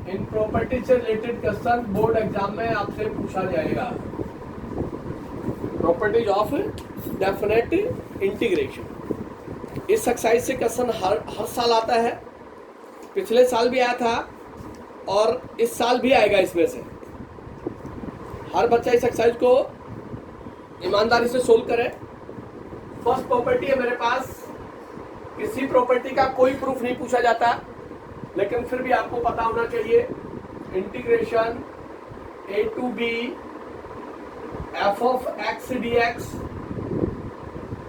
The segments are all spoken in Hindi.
इन प्रॉपर्टी से रिलेटेड क्वेश्चन बोर्ड एग्जाम में आपसे पूछा जाएगा। Properties of definite integration. इस एक्सरसाइज से क्वेश्चन हर साल आता है, पिछले साल भी आया था और इस साल भी आएगा। इसमें से हर बच्चा इस एक्सरसाइज को ईमानदारी से सोल्व करे। फर्स्ट प्रॉपर्टी है मेरे पास, किसी प्रॉपर्टी का कोई प्रूफ नहीं पूछा जाता, लेकिन फिर भी आपको पता होना चाहिए। Integration a to b f of x dx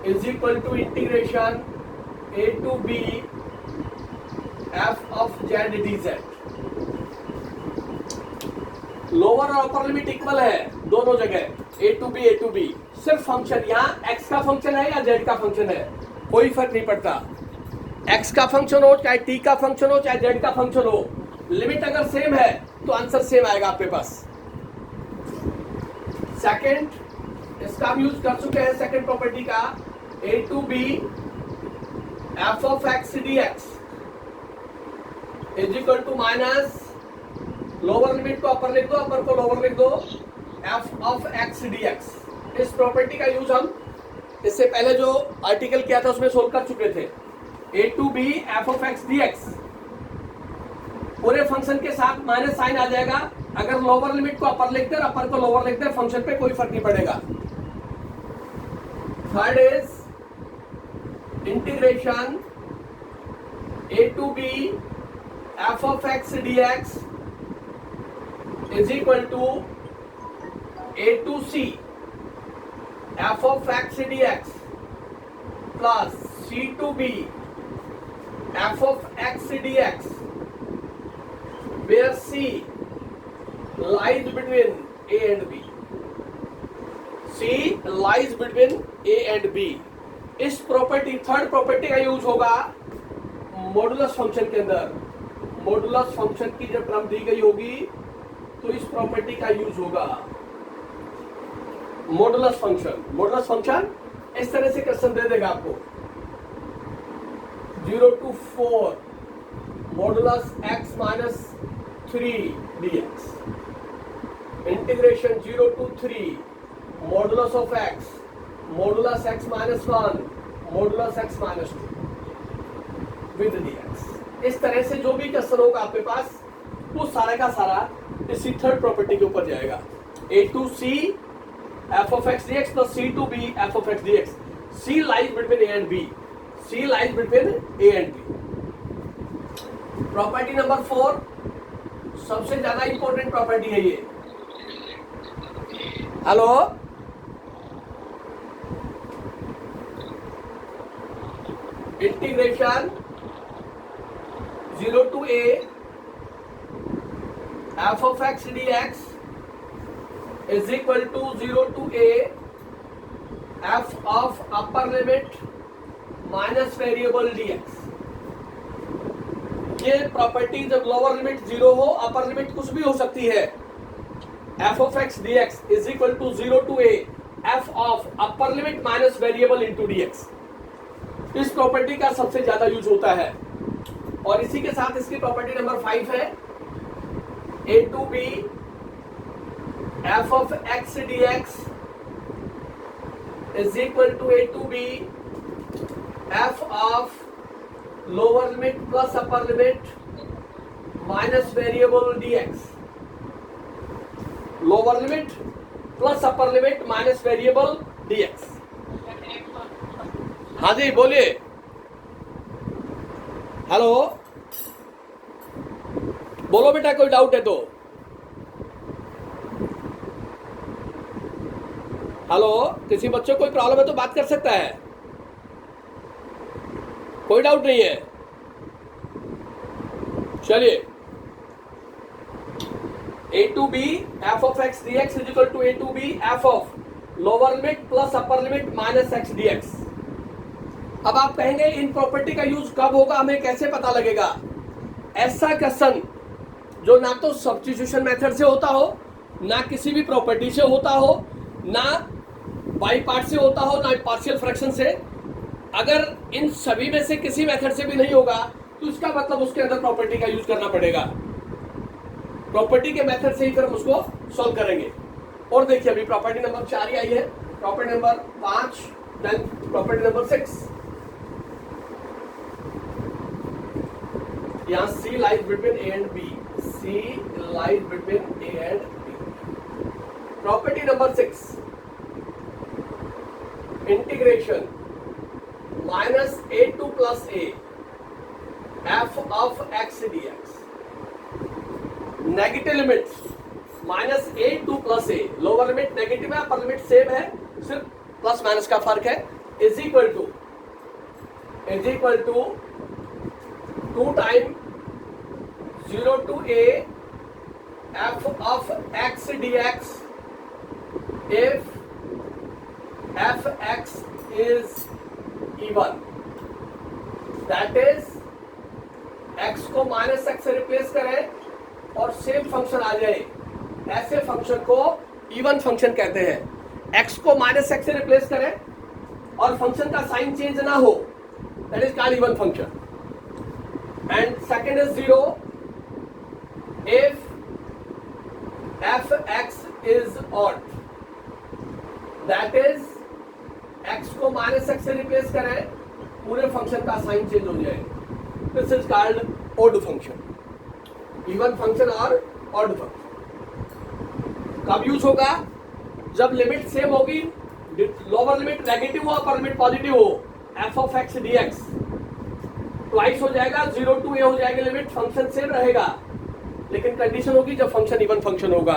is equal to integration a to b f of z dz। Lower और अपर लिमिट इक्वल है दोनों जगह, a to b। सिर्फ फंक्शन यहाँ x का फंक्शन है या z का फंक्शन है, कोई फर्क नहीं पड़ता। x का फंक्शन हो चाहे t का फंक्शन हो चाहे z का फंक्शन हो, लिमिट अगर सेम है तो आंसर सेम आएगा आपके पास। सेकंड, इसका हम यूज कर चुके हैं सेकंड प्रॉपर्टी का, a to b f of x dx is equal to minus, lower limit को अपर लिख दो, अपर को लोअर लिख दो, f of x dx। इस प्रॉपर्टी का यूज हम इससे पहले जो आर्टिकल किया था उसमें सोल्व कर चुके थे। a to b f of x dx पूरे फंक्शन के साथ माइनस साइन आ जाएगा। अगर लोअर लिमिट को अपर लिख दे और अपर को लोअर लिख दे, फंक्शन पे कोई फर्क नहीं पड़ेगा। Third is integration a to b f of x dx is equal to a to c f of x dx plus c to b f of x dx where c lies between a and b। c lies between a and b। इस प्रॉपर्टी थर्ड प्रॉपर्टी का यूज होगा मॉडुलस फंक्शन के अंदर। मॉडुलस फंक्शन की जब टर्म दी गई होगी तो इस प्रॉपर्टी का यूज होगा। मॉडुलस फंक्शन इस तरह से क्वेश्चन दे देगा आपको, 0 to 4 modulus x minus 3 dx, integration 0 to 3 modulus of x, modulus x minus 1 modulus x minus 2 with dx। इस तरह से जो भी क्वेश्चन होगा आपके पास वो सारा का सारा इसी थर्ड प्रॉपर्टी के ऊपर जाएगा। a to c f of x dx plus c to b f of x dx। c lies between a and b, c lies between a and b। Property number 4 सबसे ज्यादा इंपॉर्टेंट प्रॉपर्टी है ये। Hello, integration 0 to a f of x dx is equal to 0 to a f of upper limit minus variable dx। ये प्रॉपर्टी जब लोअर लिमिट 0 हो, अपर लिमिट कुछ भी हो सकती है, f of x dx is equal to 0 to a f of upper limit minus variable into dx। इस प्रॉपर्टी का सबसे ज्यादा यूज होता है और इसी के साथ इसकी प्रॉपर्टी नंबर 5 है, a to b f of x dx is equal to a to b f of lower limit plus upper limit minus variable dx। lower limit plus upper limit minus variable dx। हाँ जी बोलिए। हेलो, बोलो बेटा, कोई डाउट है तो। हेलो, किसी बच्चे को कोई प्रॉब्लम है तो बात कर सकता है, कोई डाउट नहीं है। चलिए, a to b f of x dx is equal to a to b f of lower limit plus upper limit minus x dx। अब आप कहेंगे इन प्रॉपर्टी का यूज कब होगा, हमें कैसे पता लगेगा? ऐसा क्वेश्चन जो ना तो सब्स्टिट्यूशन मेथड से होता हो, ना किसी भी प्रॉपर्टी से होता हो, ना बाई पार्ट से होता हो, ना पार्शियल फ्रैक्शन से, अगर इन सभी में से किसी मेथड से भी नहीं होगा तो इसका मतलब उसके अंदर प्रॉपर्टी का यूज करना पड़ेगा। प्रॉपर्टी के मेथड से ही फिर हम उसको सॉल्व करेंगे। और देखिए अभी प्रॉपर्टी नंबर 4 ही आई है, property number 5, then property number 6। यहाँ C lies between A and B, C lies between A and B। Property number 6, integration -a2 plus a f of x dx, negative limit -a2 plus a, lower limit negative है, अपर लिमिट सेम है, सिर्फ प्लस माइनस का फर्क है, is equal to 2 time 0 to a f of x dx if fx is even, that is x को माइनस एक्स से रिप्लेस करें और सेम फंक्शन आ जाए, ऐसे फंक्शन को इवन फंक्शन कहते हैं। x को माइनस एक्स से रिप्लेस करें और फंक्शन का साइन चेंज ना हो, that is called even function. And second is 0 if fx is odd, that is x को माइनस एक्स से रिप्लेस करें, पूरे फंक्शन का साइन चेंज हो जाए, this is called odd function, even function और ऑड फंक्शन। कब यूज होगा? जब लिमिट सेम होगी, लोअर लिमिट नेगेटिव हो, अपर लिमिट पॉजिटिव हो, f of x dx twice हो जाएगा, 0 to a हो जाएगी लिमिट, फंक्शन सेम रहेगा, लेकिन कंडीशन होगी जब फंक्शन इवन फंक्शन होगा।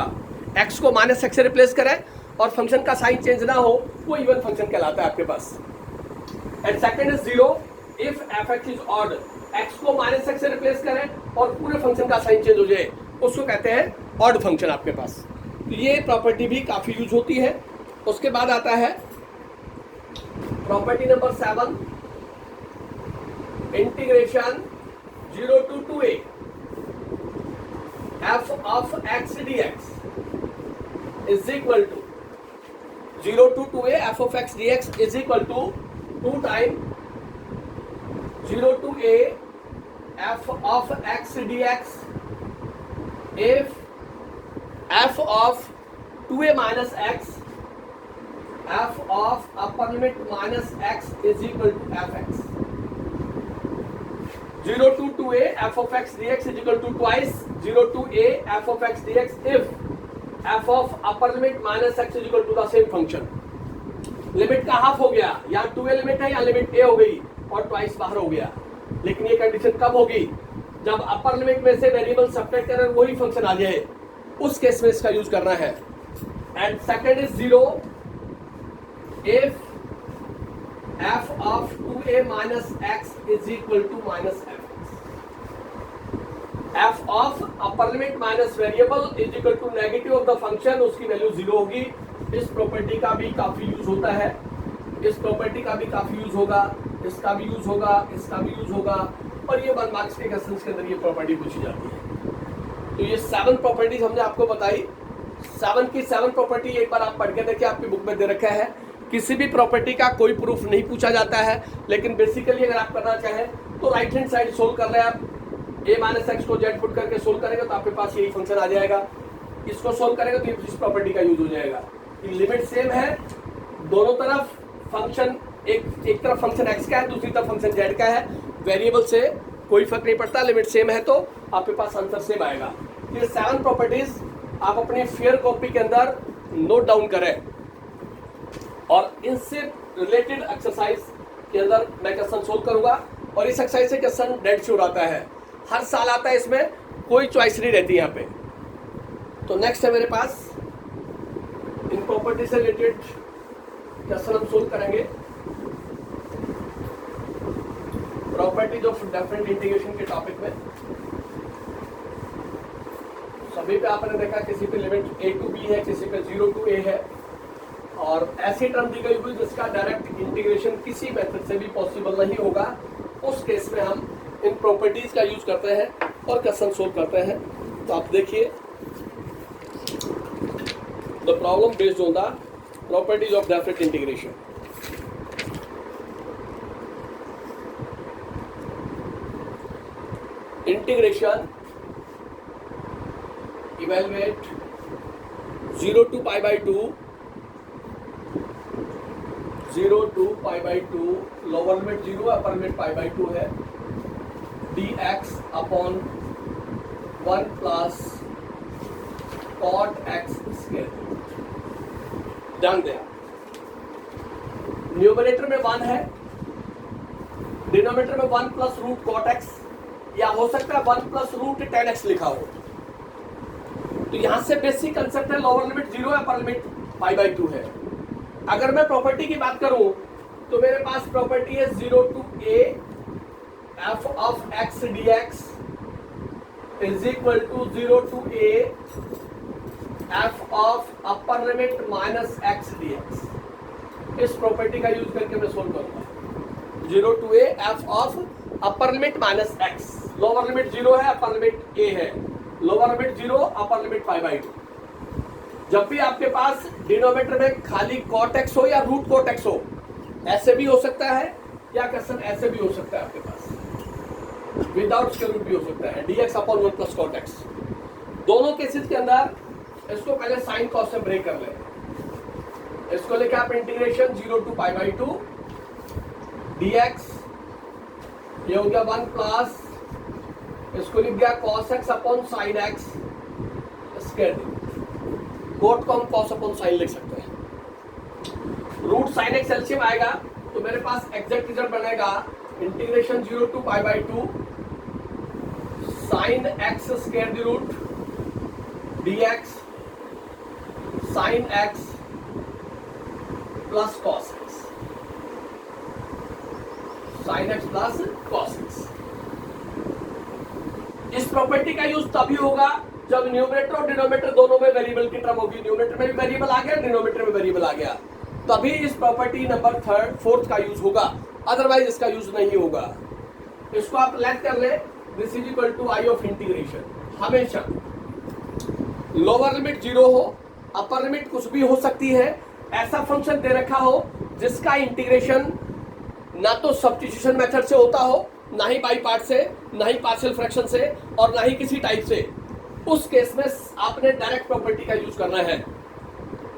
x को माइनस एक्स से रिप्लेस करें और फंक्शन का साइन चेंज ना हो, वो इवन फंक्शन कहलाता है आपके पास। And second is 0 if fx is odd, x को माइनस एक्स से रिप्लेस करें और पूरे फंक्शन का साइन चेंज हो जाए, उसको कहते हैं ऑड फंक्शन आपके पास। तो ये प्रॉपर्टी भी काफी यूज होती है। उसके बाद आता है property number 7, integration 0 to 2a f of x dx is equal to 0 to 2a f of x dx is equal to 2 times 0 to a f of x dx if f of 2a minus x f of upper limit minus x is equal to fx। 0 to 2a f of x dx is equal to twice 0 to a f of x dx if f of upper limit minus x is equal to the same function। Limit का हाफ हो गया, यहाँ 2a लिमिट है, यहाँ लिमिट a हो गई और ट्वाइस बाहर हो गया। लेकिन ये कंडीशन कब होगी? जब अपर लिमिट में से वेरिएबल सब्ट्रैक्ट करें वही फंक्शन आ जाए, उस केस में इसका यूज करना है। And second is 0 if f of 2a minus x is equal to minus fx। f of upper limit minus variable is equal to negative of the function, उसकी वैल्यू 0 होगी। इस प्रॉपर्टी का भी काफी यूज होता है, इस प्रॉपर्टी का भी काफी यूज होगा, इसका भी यूज होगा, इसका भी यूज होगा, और ये 1 मार्क्स के क्वेश्चंस के अंदर ये प्रॉपर्टी पूछी जाती है। तो ये 7 प्रॉपर्टीज हमने आपको बताई। 7 की 7 प्रॉपर्टी एक बार आप पढ़ के देखिए, आपकी बुक में दे रखा है। किसी भी प्रॉपर्टी का कोई प्रूफ नहीं पूछा जाता है, लेकिन बेसिकली अगर आप करना चाहें तो राइट हैंड साइड सोल्व कर रहे हैं आप, a माइनस एक्स को z पुट करके सोल्व करेंगे तो आपके पास यही फंक्शन आ जाएगा। इसको सोल्व करेंगे तो इस प्रॉपर्टी का यूज हो जाएगा। लिमिट सेम है, दोनों तरफ फंक्शन एक तरफ फंक्शन x का है, दूसरी तरफ फंक्शन z का है, वेरिएबल से कोई फर्क नहीं पड़ता, लिमिट सेम है तो आपके पास आंसर सेम आएगा। ये 7 प्रॉपर्टीज आप अपनी फेयर कॉपी के अंदर नोट डाउन करें और इनसे रिलेटेड एक्सरसाइज के अंदर मैं क्वेश्चन सोल्व करूंगा। और इस एक्सरसाइज से क्वेश्चन डेड श्योर आता है, हर साल आता है, इसमें कोई चॉइस नहीं रहती यहाँ पे। तो नेक्स्ट है मेरे पास इन प्रॉपर्टी से रिलेटेड क्वेश्चन हम सोल्व करेंगे। प्रॉपर्टीज ऑफ डेफिनेट इंटीग्रेशन के टॉपिक में सभी पे आपने देखा, किसी पे लिमिट a to b है, किसी पे 0 to a है, और ऐसी टर्म दी गई हुई जिसका डायरेक्ट इंटीग्रेशन किसी मेथड से भी पॉसिबल नहीं होगा, उस केस में हम इन प्रॉपर्टीज का यूज करते हैं और क्वेश्चन सोल्व करते हैं। तो आप देखिए, the problem based on the properties of definite integration. Integration evaluate 0 to pi by 2, 0 to pi by 2, lower limit 0 upper limit pi by 2 है, dx upon 1 plus cot x square. ध्यान दें, न्यूमरेटर में 1 है, डिनोमिनेटर में 1 प्लस रूट कॉट एक्स, या हो सकता है 1 प्लस रूट 10x लिखा हो। तो यहां से बेसिक कंसेप्ट है लोअर लिमिट 0 है, अपर लिमिट पाई बाई 2 है। अगर मैं प्रॉपर्टी की बात करूं तो मेरे पास प्रॉपर्टी है 0 to a f of x dx is equal to 0 to a f of upper limit minus x dx। इस प्रॉपर्टी का यूज करके मैं सोल्व करूंगा। 0 to a f of upper limit minus x, lower limit 0 है, अपर लिमिट a है, lower limit 0, upper limit pi by 2। जब भी आपके पास डिनोमिनेटर में खाली कॉट एक्स हो या रूट कॉट एक्स हो, ऐसे भी हो सकता है, या क्वेश्चन ऐसे भी हो सकता है आपके पास, विदाउट स्क्वायर रूट भी हो सकता है, dx upon 1 plus cot x. दोनों केसेस के अंदर इसको पहले साइन कॉस से ब्रेक कर लें। इसको लेके आप integration 0 to pi by 2 dx, ये हो गया 1 प्लस, इसको लिख गया cos x upon sine x square. Cot को हम cos अपॉन साइन लिख सकते हैं। रूट साइन एक्स एलसीएम आएगा तो मेरे पास एग्जैक्ट रिजल्ट बनेगा integration 0 to pi by 2 sine x square the root dx sine x plus cos x, sine x plus cos x। इस प्रॉपर्टी का यूज तभी होगा जब न्यूमरेटर और डिनोमिनेटर दोनों में वेरिएबल की टर्म होगी। न्यूमरेटर में भी वेरिएबल आ गया, डिनोमिनेटर में वेरिएबल आ गया, तभी इस प्रॉपर्टी नंबर 4th का यूज होगा, अदरवाइज इसका यूज नहीं होगा। इसको आप लेट कर ले, this is equal to I of integration. हमेशा लोअर लिमिट 0 हो, अपर लिमिट कुछ भी हो सकती है, ऐसा फंक्शन दे रखा हो जिसका इंटीग्रेशन ना तो सब्स्टिट्यूशन मेथड से होता हो, ना ही बाई पार्ट से, ना ही पार्शियल फ्रैक्शन से, और ना ही किसी टाइप से, उस केस में आपने डायरेक्ट प्रॉपर्टी का यूज करना है।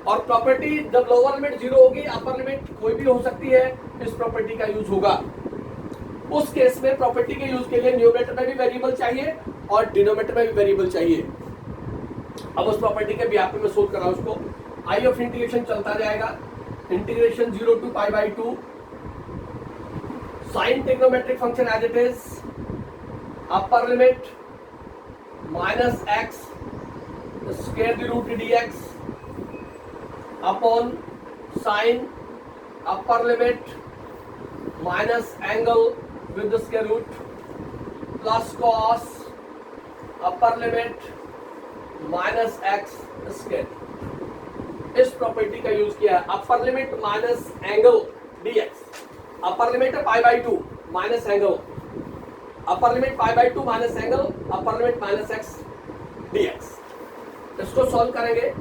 और प्रॉपर्टी जब लोअर लिमिट 0 होगी, अपर लिमिट कोई भी हो सकती है, इस प्रॉपर्टी का यूज होगा। उस केस में प्रॉपर्टी के यूज के लिए न्यूमरेटर में भी वेरिएबल चाहिए और डिनोमिनेटर में भी वेरिएबल चाहिए। अब उस प्रॉपर्टी के बिहाफ पे मैं सोल्व कर रहा हूं उसको। आई ऑफ इंटीग्रेशन चलता जाएगा, integration 0 to pi by 2 sine trigonometric function as it is, upper limit minus x square the root dx upon sine upper limit minus angle with the square root plus cos upper limit minus x square. इस प्रॉपर्टी का यूज किया है, upper limit minus angle dx, upper limit है pi by 2 minus angle, upper limit pi by 2 minus angle, upper limit minus x dx। इसको सॉल्व करेंगे,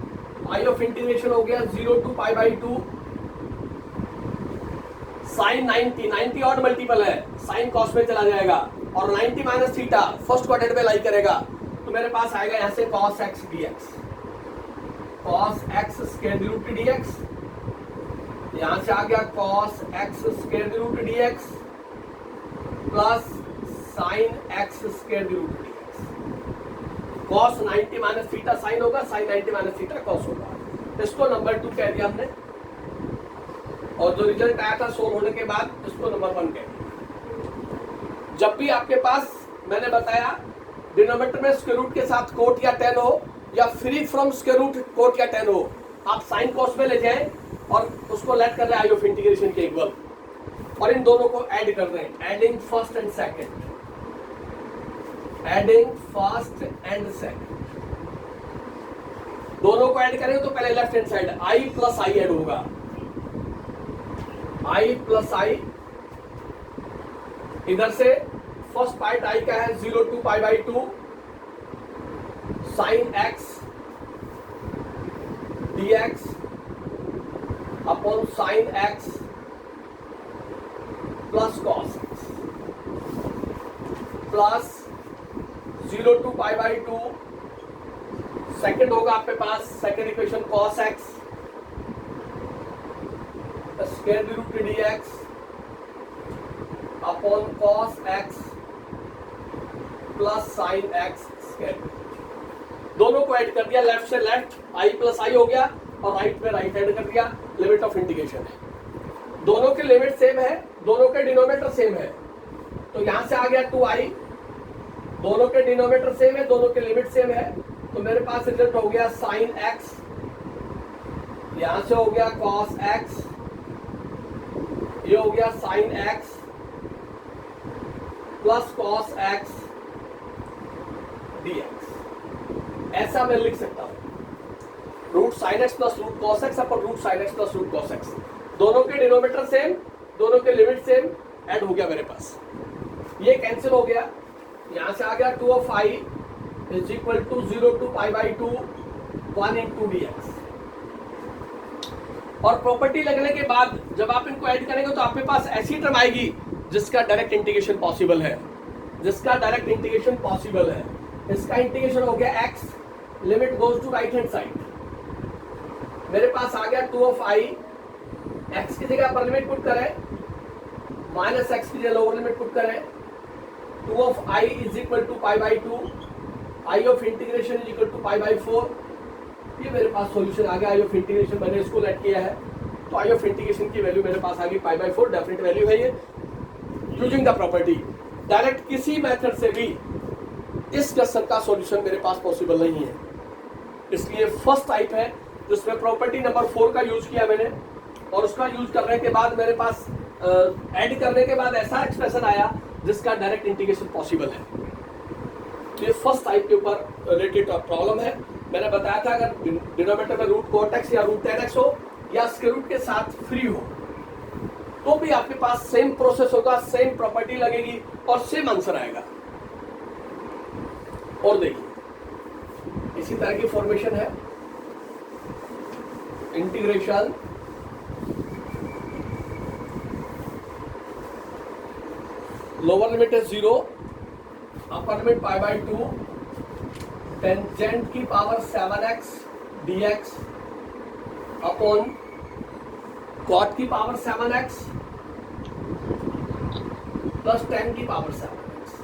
आई ऑफ इंटीग्रेशन हो गया 0 to pi by 2 sine 90 odd multiple है, साइन कॉस में चला जाएगा, और 90 माइनस थीटा फर्स्ट क्वाड्रेंट में लाई करेगा, तो मेरे पास आएगा यहां से cos x dx, cos x square root dx, यहां से आ गया cos x square root dx plus sine x square root dx। cos 90 minus theta sine होगा, साइन 90 माइनस थीटा cos होगा। इसको नंबर 2 कह दिया हमने, और जो रिजल्ट आया था सोल्व होने के बाद इसको नंबर 1 कह दिया। जब भी आपके पास मैंने बताया डिनोमिनेटर में स्क्वायर रूट के साथ कोट या टेन हो, या free from square root cot या टेन हो, आप साइन कॉस में ले जाएं और उसको लेट कर रहे हैं आई ऑफ इंटीग्रेशन के इक्वल, और इन दोनों को ऐड कर रहे हैं, adding first and second, adding first and second, दोनों को ऐड करेंगे तो पहले left hand side i plus I ऐड होगा, i प्लस आई, इधर से फर्स्ट पार्ट i का है 0 to pi by 2 sine x dx upon sine x plus cos x plus 0 to pi by 2 second होगा आपके पास second equation cos x square root dx upon cos x plus sin x square. दोनों को ऐड कर दिया, लेफ्ट से लेफ्ट i प्लस आई हो गया और राइट में राइट ऐड कर दिया, लिमिट ऑफ इंटीग्रेशन है। दोनों के लिमिट सेम है, दोनों के डिनोमिनेटर सेम है, तो यहां से आ गया 2i, दोनों के डिनोमिनेटर सेम है, दोनों के लिमिट सेम है, तो मेरे पास रिजल्ट हो गया sin x, यहां से हो गया cos x, ये हो गया sin x plus cos x dx। ऐसा मैं लिख सकता हूं, root sine x plus root cos x upon root sine x plus root cos x, दोनों के डिनोमिनेटर सेम, दोनों के लिमिट सेम, ऐड हो गया मेरे पास, ये कैंसिल हो गया, यहां से आ गया 2 of i is equal to 0 to pi by 2 1 into dx। और प्रॉपर्टी लगने के बाद जब आप इनको ऐड करेंगे तो आपके पास ऐसी टर्म आएगी जिसका डायरेक्ट इंटीग्रेशन पॉसिबल है, जिसका डायरेक्ट इंटीग्रेशन पॉसिबल है। इसका इंटीग्रेशन हो गया x, limit goes to right hand side, मेरे पास आ गया 2 of i, x की जगह अपर लिमिट पुट करें, माइनस x की जगह लोअर लिमिट पुट करें, 2 of i is equal to pi by 2, i of integration is equal to pi by 4, ये मेरे पास सॉल्यूशन आ गया। आई ऑफ इंटीग्रेशन मैंने इसको लेट किया है, तो आई ऑफ इंटीग्रेशन की वैल्यू मेरे पास आ गई पाई बाई 4, डेफिनेट वैल्यू है ये। यूजिंग द प्रॉपर्टी, डायरेक्ट किसी मेथड से भी इस क्वेश्चन का सॉल्यूशन मेरे पास पॉसिबल नहीं है, इसलिए फर्स्ट टाइप है जिसमें प्रॉपर्टी नंबर 4 का यूज किया मैंने, और उसका यूज करने के बाद मेरे पास ऐड करने के बाद ऐसा एक्सप्रेशन आया जिसका डायरेक्ट इंटीग्रेशन पॉसिबल है। तो ये फर्स्ट टाइप के ऊपर रिलेटेड प्रॉब्लम है। मैंने बताया था अगर डिनोमिनेटर में रूट कोट एक्स या रूट 10x हो या स्क्वायर रूट के साथ फ्री हो तो भी आपके पास सेम प्रोसेस होगा, सेम प्रॉपर्टी लगेगी और सेम आंसर आएगा। और देखिए इसी तरह की फॉर्मेशन है, इंटीग्रेशन लोअर लिमिट है 0, upper limit pi by 2, tangent की power 7x dx upon cot की पावर 7x प्लस 10 की पावर 7x।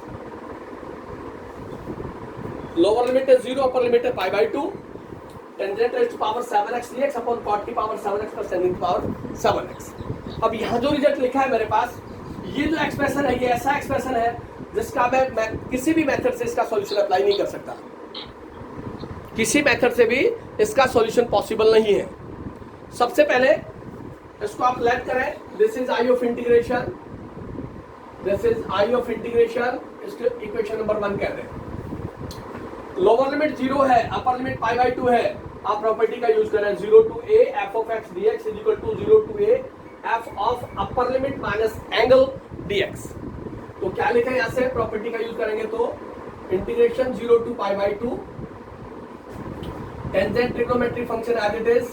लोअर लिमिट है 0, अपर लिमिट है pi by 2, tangent raise to power 7x dx upon cot की पावर 7x प्लस 10 की पावर 7x। अब यहां जो रिजल्ट लिखा है मेरे पास, ये जो एक्सप्रेशन है ये ऐसा एक्सप्रेशन है जिसका मैं किसी भी मेथड से इसका सॉल्यूशन अप्लाई नहीं कर सकता, किसी मेथड से भी इसका सॉल्यूशन पॉसिबल नहीं है। सबसे पहले इसको आप लेट करें, this is I of integration, this is I of integration, इसको इक्वेशन नंबर 1 कहते हैं। लोअर लिमिट 0 है, अपर लिमिट पाई बाई 2 है, आप प्रॉपर्टी का यूज करें 0 to a f of x dx is equal to 0 to a f of upper limit minus angle dx। तो क्या लिखें यहां से, प्रॉपर्टी का यूज करेंगे तो integration 0 to pi by 2 tangent trigonometric function as it is,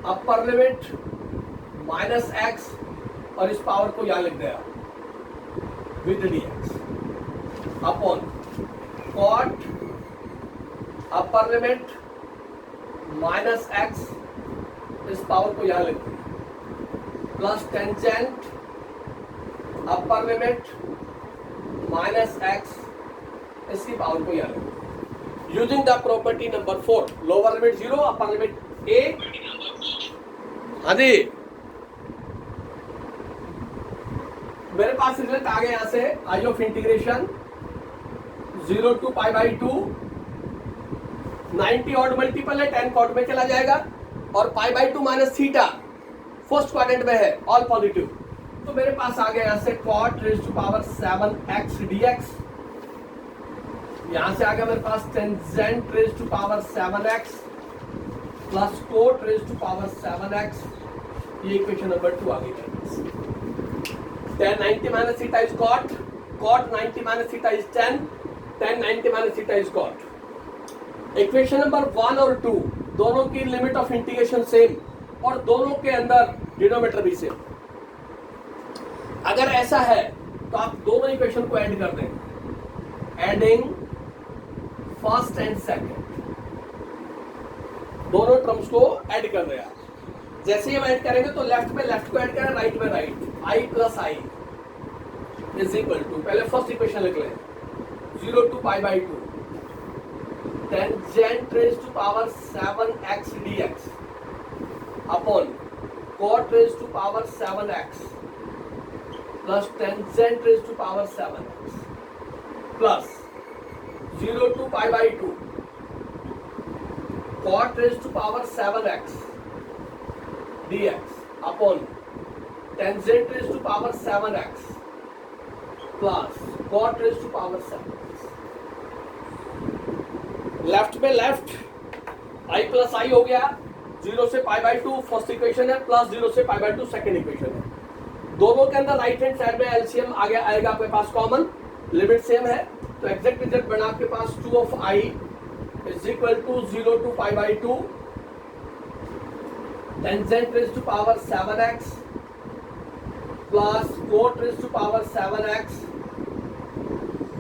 upper limit minus x और इस पावर को यहां लिख दिया with dx upon cot upper limit minus x, इस पावर को यहां लिख दिया plus tangent upper limit minus x, इसकी पावर को यहां लिख दिया। Using the property number 4, lower limit 0, upper limit a, हाँ जी मेरे पास रिजल्ट आ गया यहां से I of integration 0 to pi by 2, 90 odd multiple है, 10 कॉट में चला जाएगा और pi by 2 minus theta first quadrant में है, ऑल पॉजिटिव, तो मेरे पास आ गया यहां से cot raise to power 7x dx, यहां से आ गया मेरे पास tangent raise to power 7x plus cot raise to power 7x, ये इक्वेशन नंबर 2 आ गई मेरे पास। tan 90 minus theta is cot, cot 90 minus theta is tan 90 minus theta is cot। Equation number 1 और 2 दोनों की लिमिट ऑफ इंटीग्रेशन सेम और दोनों के अंदर डिनोमिनेटर भी सेम। अगर ऐसा है तो आप दोनों इक्वेशन को ऐड कर दें, एडिंग फर्स्ट एंड सेकंड, दोनों टर्म्स को ऐड कर रहे हैं। जैसे ही हम ऐड करेंगे तो लेफ्ट में लेफ्ट को ऐड करें, राइट में right, i plus I is equal to, पहले फर्स्ट इक्वेशन लिख लें, 0 to pi by 2 tangent raise to power 7x dx upon cot raise to power 7x plus tangent raise to power 7x plus 0 to pi by 2 cot raise to power 7x dx upon tangent raise to power 7x plus cot raise to power 7x। Left में लेफ्ट i प्लस आई हो गया, 0 से पाई बाई 2 फर्स्ट इक्वेशन है, प्लस 0 से पाई बाई 2 सेकेंड इक्वेशन है। दोनों के अंदर राइट हैंड साइड में एलसीएम आगे आएगा आपके पास कॉमन, लिमिट सेम है, तो एग्जैक्ट रिजल्ट बना आपके पास 2 of i is equal to 0 to pi by 2 tangent raise to power 7x plus cot raise to power 7x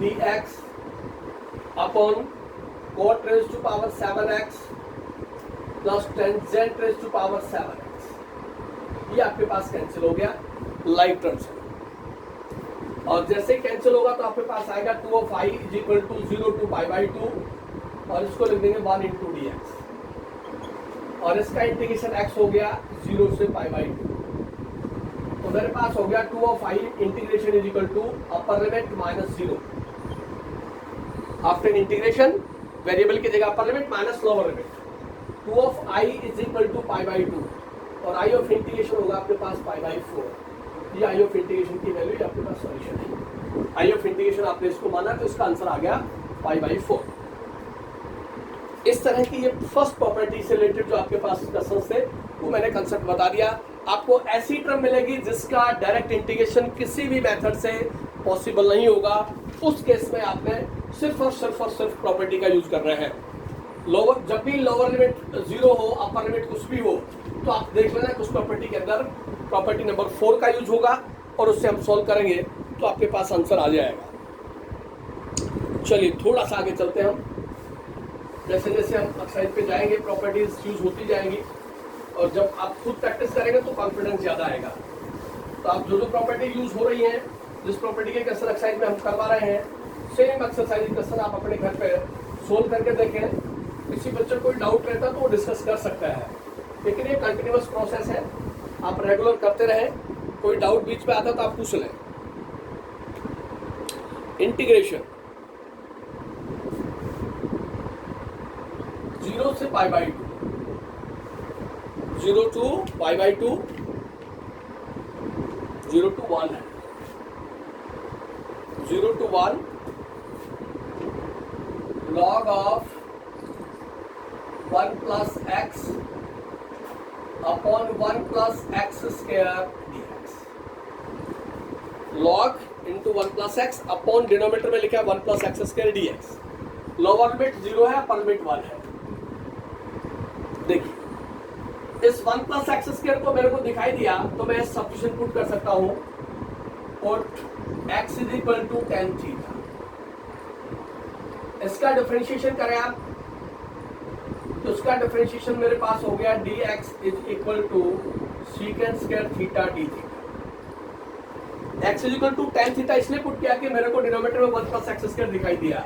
dx upon cot raise to power 7x plus tangent raise to power 7x। ये आपके पास कैंसिल हो गया लाइक टर्म से, और जैसे कैंसिल होगा तो आपके पास आएगा 2 of i is equal to 0 to pi by 2 और इसको लिख देंगे 1 into dx और इसका इंटीग्रेशन x हो गया 0 से पाई बाई 2, तो मेरे पास हो गया 2 of i integration is equal to upper limit minus 0 after integration variable की जगह upper limit minus lower limit 2 of i is equal to pi by 2 और i ऑफ इंटीग्रेशन होगा आपके पास पाई बाई 4। ये i ऑफ इंटीग्रेशन की वैल्यू आपके पास सॉल्यूशन है। i ऑफ इंटीग्रेशन आपने इसको माना तो इसका आंसर आ गया पाई बाई 4। इस तरह की ये फर्स्ट प्रॉपर्टी से रिलेटेड जो आपके पास क्वेश्चन थे वो मैंने कंसेप्ट बता दिया। आपको ऐसी टर्म मिलेगी जिसका डायरेक्ट इंटीग्रेशन किसी भी मेथड से पॉसिबल नहीं होगा, उस केस में आपने सिर्फ और सिर्फ प्रॉपर्टी का यूज कर रहे हैं। लोअर, जब भी लोअर लिमिट 0 हो, अपर लिमिट कुछ भी हो, तो आप देख लेना उस प्रॉपर्टी के अंदर प्रॉपर्टी नंबर 4 का यूज होगा और उससे हम सॉल्व करेंगे तो आपके पास आंसर आ जाएगा। चलिए थोड़ा सा आगे चलते हैं हम, जैसे जैसे हम एक्सरसाइज पे जाएंगे प्रॉपर्टीज यूज होती जाएंगी और जब आप खुद प्रैक्टिस करेंगे तो कॉन्फिडेंस ज़्यादा आएगा। तो आप जो जो प्रॉपर्टी यूज हो रही हैं, जिस प्रॉपर्टी के क्वेश्चन एक्सरसाइज में हम करवा रहे हैं, सेम एक्सरसाइज क्वेश्चन आप अपने घर पे सोल्व करके देखें। किसी बच्चे को कोई डाउट रहता है तो वो डिस्कस कर सकता है, लेकिन ये कंटिन्यूअस प्रोसेस है, आप रेगुलर करते रहें। कोई डाउट बीच में आता तो आप पूछ लें। इंटीग्रेशन 0 से पाई by 2, 0 to pi by 2, 0 to 1 है, 0 to 1 log of 1 plus x upon 1 plus x square dx। log into 1 plus x upon denominator में लिखा है 1 plus x square dx। Lower limit 0 है, अपर लिमिट 1 है। देखिए इस 1 plus x square को मेरे को दिखाई दिया तो मैं सब्स्टिट्यूशन पुट कर सकता हूं, put x is equal to tan theta. इसका डिफरेंशिएशन करें आप तो उसका डिफरेंशिएशन मेरे पास हो गया dx is equal to secant square theta d theta. x is equal to tan theta इसलिए पुट किया कि मेरे को डिनोमिनेटर में 1 plus x स्क्वायर दिखाई दिया।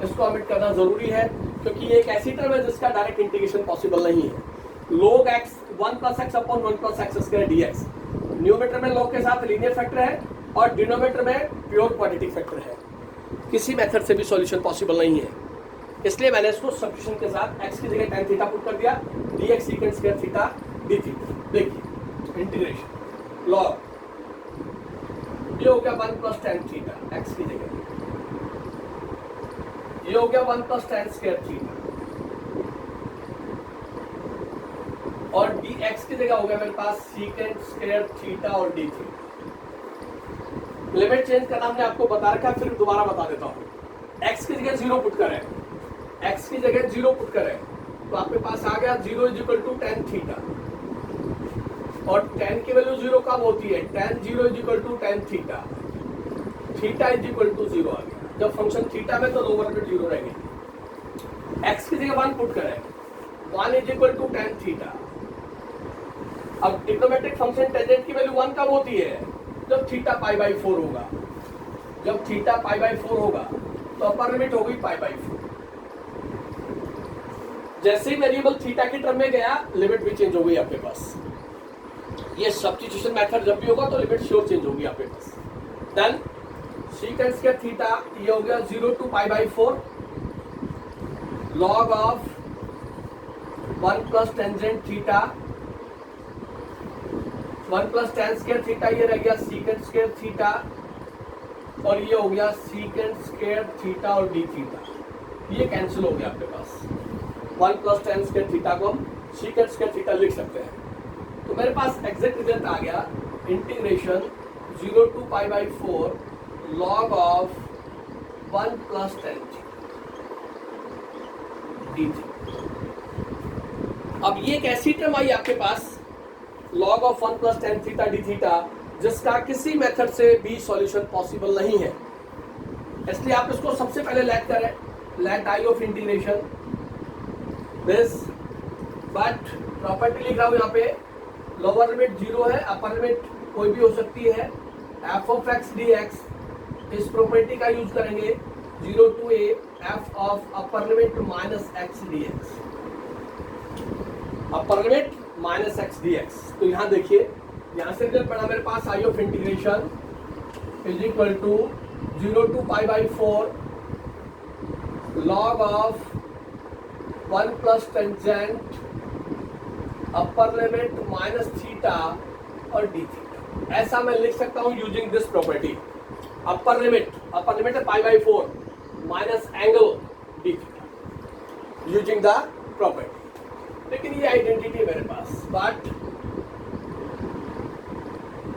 इसको ओमिट करना जरूरी है क्योंकि ये एक ऐसी टर्म है जिसका डायरेक्ट इंटीग्रेशन पॉसिबल नहीं है। log x 1 plus x upon 1 plus x square dx, numerator में log के साथ लीनियर फैक्टर है और डिनोमिनेटर में प्योर क्वाड्रेटिक फैक्टर है। किसी मेथड से भी सॉल्यूशन पॉसिबल नहीं है, इसलिए मैंने इसको सब्स्टिट्यूशन के साथ x की जगह tan थीटा पुट कर दिया, dx secant square theta d theta. देखिए इंटीग्रेशन log ये हो गया 1 plus tan थीटा x की जगह, ये हो गया 1 plus tan स्क्वायर थीटा और dx की जगह हो गया मेरे पास सीकेंट स्क्वायर थीटा और डी थीटा। लिमिट चेंज करना हमने आपको बता रखा, फिर दोबारा बता देता हूं। x की जगह 0 पुट करें, x की जगह 0 पुट करें तो आपके पास आ गया 0 is equal to tan theta और tan की वैल्यू 0 कब होती है, tan 0 is equal to tan theta, theta is equal to 0 आ गया। जब फंक्शन थीटा में तो लोअर लिमिट 0 रहेगी। x की जगह 1 पुट करें, 1 is equal to tan theta. अब ट्रिग्नोमेट्रिक फंक्शन टेंजेंट की वैल्यू 1 कब होती है? जब थीटा पाई बाई 4 होगा। जब थीटा पाई बाई 4 होगा तो अपर लिमिट हो गई पाई बाई 4। जैसे ही वेरिएबल थीटा की टर्म में गया लिमिट भी चेंज हो गई आपके पास। ये सब्स्टिट्यूशन मेथड जब भी होगा तो लिमिट श्योर चेंज होगी आपके पास। देन सीकेंट स्क्वायर थीटा ये हो गया 0 to pi by 4 log of 1 plus tangent theta 1 plus tan square theta, ये रह गया सीकेंट स्क्वायर थीटा और ये हो गया सीकेंट स्क्वायर थीटा और डी थीटा, ये कैंसिल हो गया आपके पास। 1 प्लस टेन स्क्वायर थीटा को हम सीकेंट स्क्वायर थीटा लिख सकते हैं। तो मेरे पास एग्जैक्ट रिजल्ट आ गया integration 0 to pi by 4 log of 1 plus tan d theta. अब ये एक ऐसी टर्म आई आपके पास log of 1 plus tan theta d theta जिसका किसी मेथड से भी सॉल्यूशन पॉसिबल नहीं है, इसलिए आप इसको सबसे पहले लेट करें, let i of integration this, but property लिख रहा हूं यहाँ पे लोअर लिमिट 0 है, अपर लिमिट कोई भी हो सकती है। F of x d x इस प्रॉपर्टी का यूज करेंगे 0 to a f of upper limit minus x d x, upper limit minus x d x. तो यहाँ देखिए, यहाँ से रिजल्ट पड़ा मेरे पास I of integration is equal to 0 to pi by 4 log of 1 plus tangent upper limit minus theta और डी थीटा। ऐसा मैं लिख सकता हूँ using this property. Upper limit है pi by 4 minus angle d theta using the property. लेकिन ये आइडेंटिटी है मेरे पास, but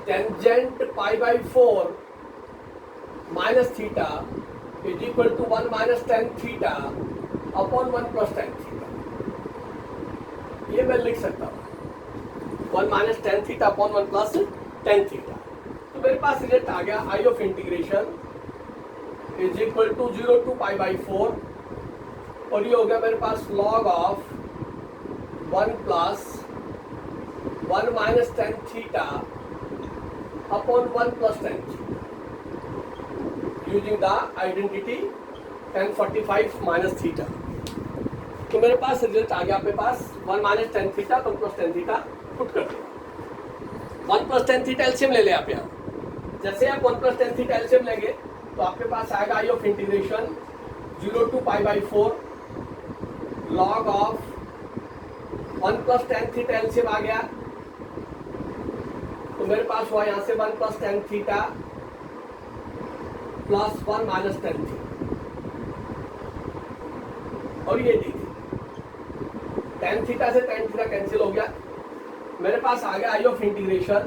tangent pi by 4 minus theta is equal to 1 minus tan theta upon 1 plus tan theta, ये मैं लिख सकता हूँ 1 minus tan theta upon 1 plus tan theta. तो मेरे पास रिजल्ट आ गया I of integration is equal to 0 to pi by 4 और ये हो गया मेरे पास log of 1 plus 1 minus tan theta upon 1 plus tan theta using the identity tan 45 minus theta. तो मेरे पास रिजल्ट आ गया आपके पास 1 minus tan theta 1 plus tan theta put कर दिया। 1 प्लस टेन थीटा एलसीएम ले ले आप यहाँ। जैसे आप 1 प्लस टेन थीटा एलसीएम लेंगे तो आपके पास आएगा I of integration 0 to pi by 4 log of 1 plus tan theta LCM आ गया, तो मेरे पास हुआ यहाँ से 1 plus tan theta plus 1 minus tan theta और ये डी टेन थीटा से टेन थीटा कैंसिल हो गया। मेरे पास आ गया I of integration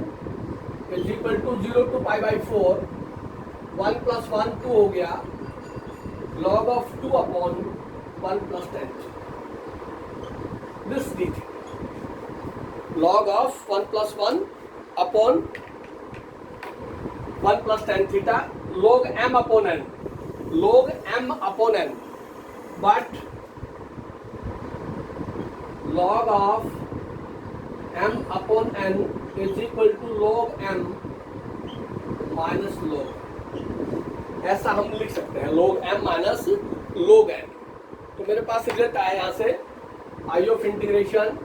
is equal to 0 to pi by 4 1 plus 1 2 हो गया log of 2 upon 1 plus ten this D log of 1 plus 1 upon 1 plus tan theta log m upon n, log m upon n, but log of m upon n is equal to log m minus log, ऐसा हम लिख सकते हैं log m minus log n। तो मेरे पास रिजल्ट आया यहाँ से I of integration